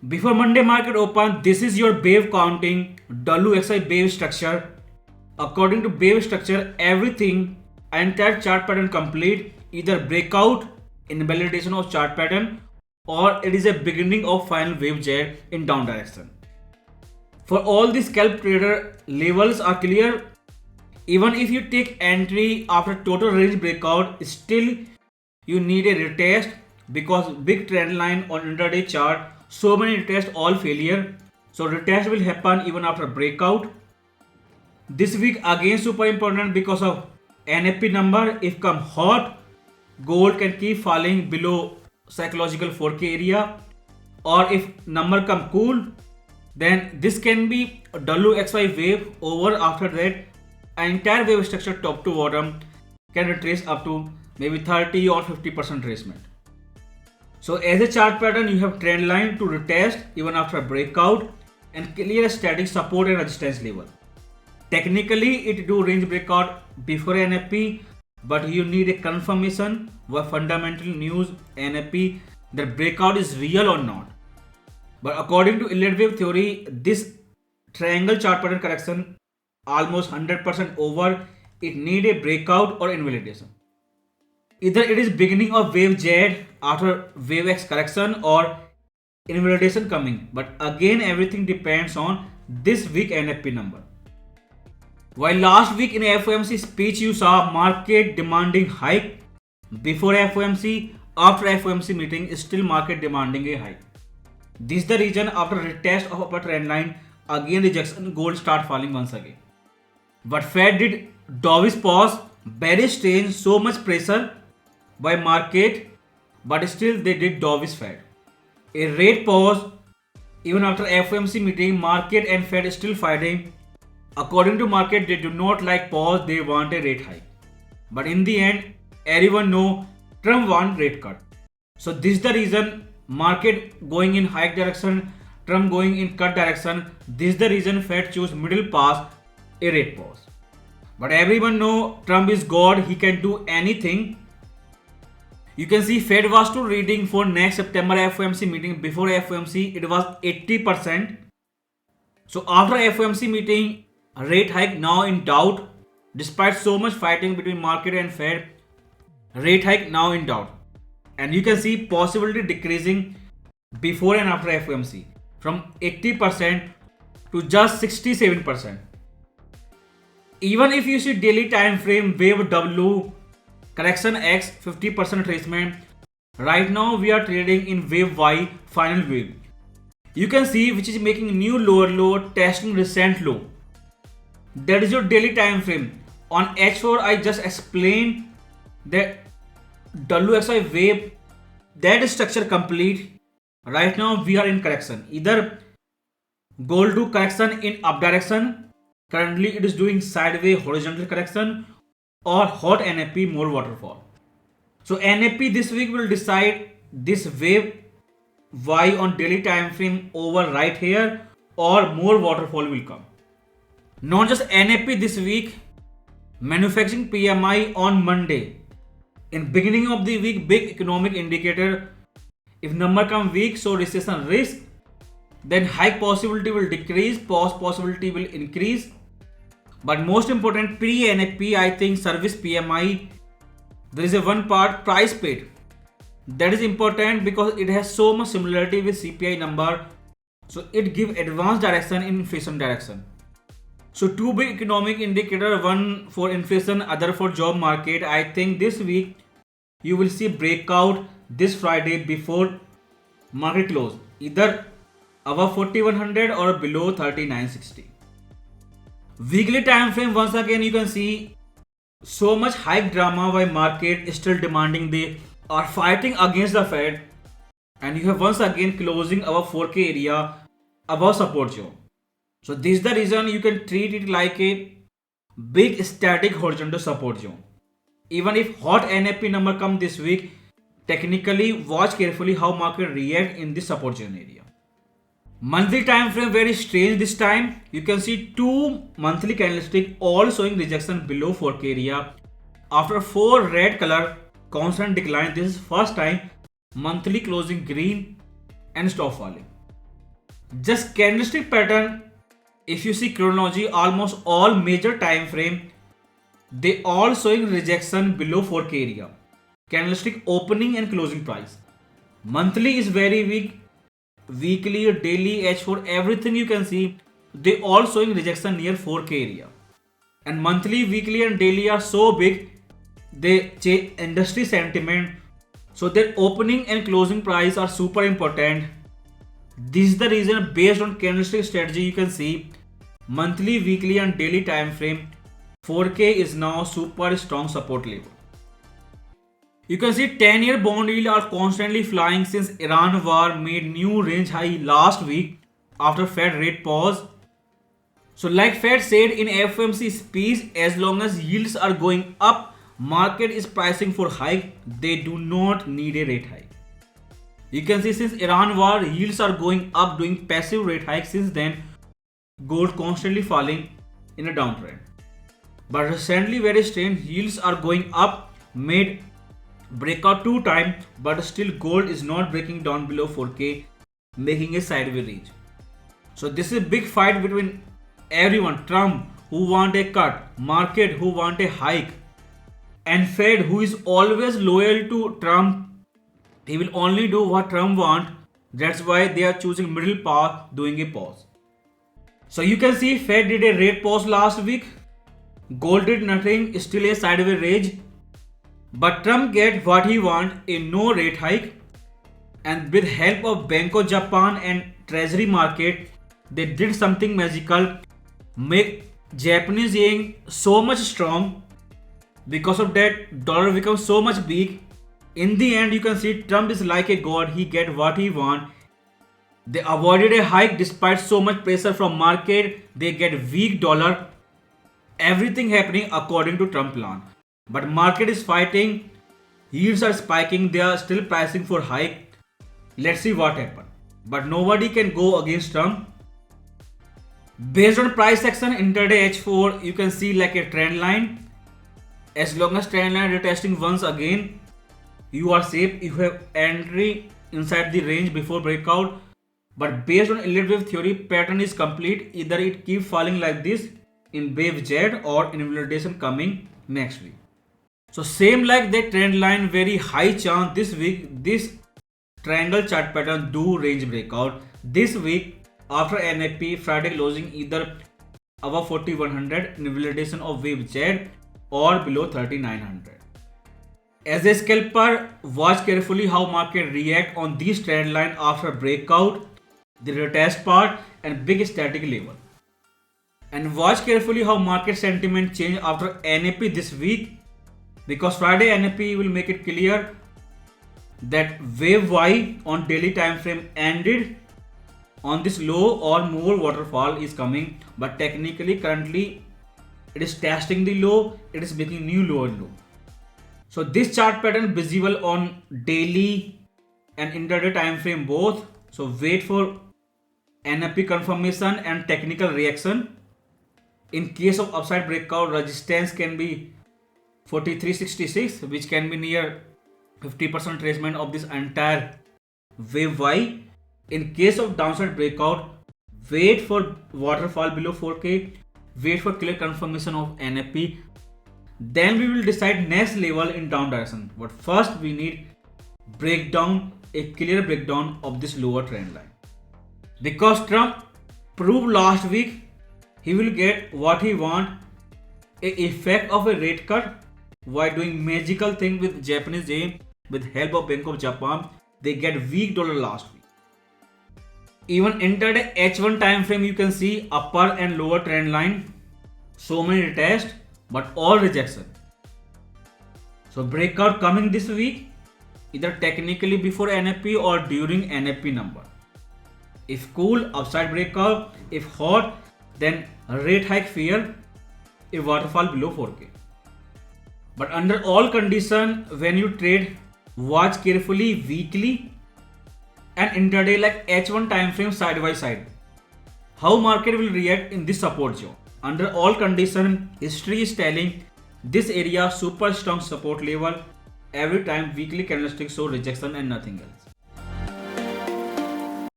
Before Monday market open, this is your wave counting WXI wave structure. According to wave structure, everything entire chart pattern complete, either breakout, invalidation of chart pattern, or it is a beginning of final wave jet in down direction. For all the scalp trader, levels are clear. Even if you take entry after total range breakout, still you need a retest because big trend line on intraday chart, so many retests all failure. So retest will happen even after breakout. This week again super important because of NFP number. If come hot, gold can keep falling below psychological 4K area, or if number come cool, then this can be a WXY wave over. After that, entire wave structure top to bottom can retrace up to maybe 30 or 50% retracement. So as a chart pattern, you have trend line to retest even after breakout and clear static support and resistance level. Technically, it do range breakout before NFP, but you need a confirmation with fundamental news NFP that breakout is real or not. But according to Elliott wave theory, this triangle chart pattern correction almost 100% over. It need a breakout or invalidation. Either it is beginning of wave Z after wave X correction or invalidation coming. But again, everything depends on this week NFP number. While last week in FOMC speech you saw market demanding hike before FOMC, after FOMC meeting still market demanding a hike. This is the reason after retest of upper trend line, again rejection, gold start falling once again. But Fed did dovish pause, very strange, so much pressure by market, but still they did dovish Fed. A rate pause, even after FOMC meeting, market and Fed still fighting. According to market, they do not like pause, they want a rate hike. But in the end, everyone know Trump want rate cut. So this is the reason market going in hike direction, Trump going in cut direction. This is the reason Fed choose middle pass, a rate pause. But everyone know Trump is God, he can do anything. You can see Fed was to reading for next September FOMC meeting. Before FOMC it was 80%. So after FOMC meeting, rate hike now in doubt. Despite so much fighting between market and Fed, rate hike now in doubt. And you can see possibility decreasing before and after FOMC from 80% to just 67%. Even if you see daily time frame wave W, correction X, 50% retracement, right now we are trading in wave Y, final wave. You can see which is making new lower low, testing recent low. That is your daily time frame. On H4 I just explained that WXY wave, that structure complete. Right now we are in correction. Either gold do correction in up direction, currently it is doing sideways horizontal correction, or hot NFP more waterfall. So NFP this week will decide this wave Y on daily time frame over right here, or more waterfall will come. Not just NFP this week, manufacturing PMI on Monday. In beginning of the week, big economic indicator. If number come weak, so recession risk, then hike possibility will decrease, pause possibility will increase. But most important, pre-NFP, I think service PMI, there is a one part price paid. That is important because it has so much similarity with CPI number. So it gives advanced direction in inflation direction. So two big economic indicator, one for inflation, other for job market. I think this week you will see breakout this Friday before market close, either above 4100 or below 3960. Weekly time frame, once again you can see so much hype drama by market still demanding, they are fighting against the Fed, and you have once again closing above 4K area above support zone. So this is the reason you can treat it like a big static horizontal support zone. Even if hot NFP number come this week, technically watch carefully how market react in this support zone area. Monthly time frame very strange this time. You can see two monthly candlestick all showing rejection below 4K area. After 4 red color constant decline, this is first time monthly closing green and stop falling. Just candlestick pattern, if you see chronology, almost all major time frame, they all showing rejection below 4K area. Candlestick opening and closing price. Monthly is very weak. Weekly, daily, H4, everything you can see, they all showing rejection near 4K area. And monthly, weekly and daily are so big, they change industry sentiment. So their opening and closing price are super important. This is the reason based on candlestick strategy you can see monthly, weekly and daily time frame 4K is now super strong support level. You can see 10-year bond yield are constantly flying since Iran war made new range high last week after Fed rate pause. So like Fed said in FOMC speech, as long as yields are going up, market is pricing for hike. They do not need a rate hike. You can see since Iran war, yields are going up doing passive rate hike. Since then, gold constantly falling in a downtrend. But recently very strange, yields are going up, made breakout 2 times, but still gold is not breaking down below 4K, making a sideways range. So this is a big fight between everyone. Trump who want a cut, market who want a hike, and Fed who is always loyal to Trump. He will only do what Trump want. That's why they are choosing middle path, doing a pause. So you can see Fed did a rate pause last week. Gold did nothing, still a sideways range. But Trump get what he want, a no rate hike. And with help of Bank of Japan and Treasury market, they did something magical, make Japanese yen so much strong. Because of that, dollar becomes so much big. In the end, you can see Trump is like a god. He get what he want. They avoided a hike despite so much pressure from market. They get weak dollar. Everything happening according to Trump plan. But market is fighting. Yields are spiking. They are still pricing for hike. Let's see what happens. But nobody can go against Trump. Based on price action, intraday H4, you can see like a trend line. As long as trend line retesting once again, you are safe. You have entry inside the range before breakout. But based on Elliott wave theory, pattern is complete. Either it keep falling like this in wave Z or invalidation coming next week. So same like that trend line, very high chance this week this triangle chart pattern do range breakout. This week after NFP, Friday closing either above 4100, invalidation of wave Z or below 3900. As a scalper, watch carefully how market react on this trend line after breakout, the retest part and big static level. And watch carefully how market sentiment change after NFP this week, because Friday NFP will make it clear that wave Y on daily time frame ended on this low or more waterfall is coming, but technically currently it is testing the low, it is making new low and low. So this chart pattern visible on daily and intraday time frame both. So wait for NFP confirmation and technical reaction. In case of upside breakout, resistance can be 43.66, which can be near 50% retracement of this entire wave Y. In case of downside breakout, wait for waterfall below 4K, wait for clear confirmation of NFP. Then we will decide next level in down direction. But first we need breakdown, a clear breakdown of this lower trend line. Because Trump proved last week he will get what he want, a effect of a rate cut while doing magical thing with Japanese yen with help of Bank of Japan. They get weak dollar last week. Even intraday H1 time frame, you can see upper and lower trend line, so many retest but all rejection. So breakout coming this week, either technically before NFP or during NFP number. If cool, upside breakout. If hot, then rate hike fear, a waterfall below 4K. But under all condition, when you trade, watch carefully weekly and intraday like H1 time frame side by side. How market will react in this support zone. Under all condition, history is telling this area super strong support level. Every time weekly candlesticks show rejection and nothing else.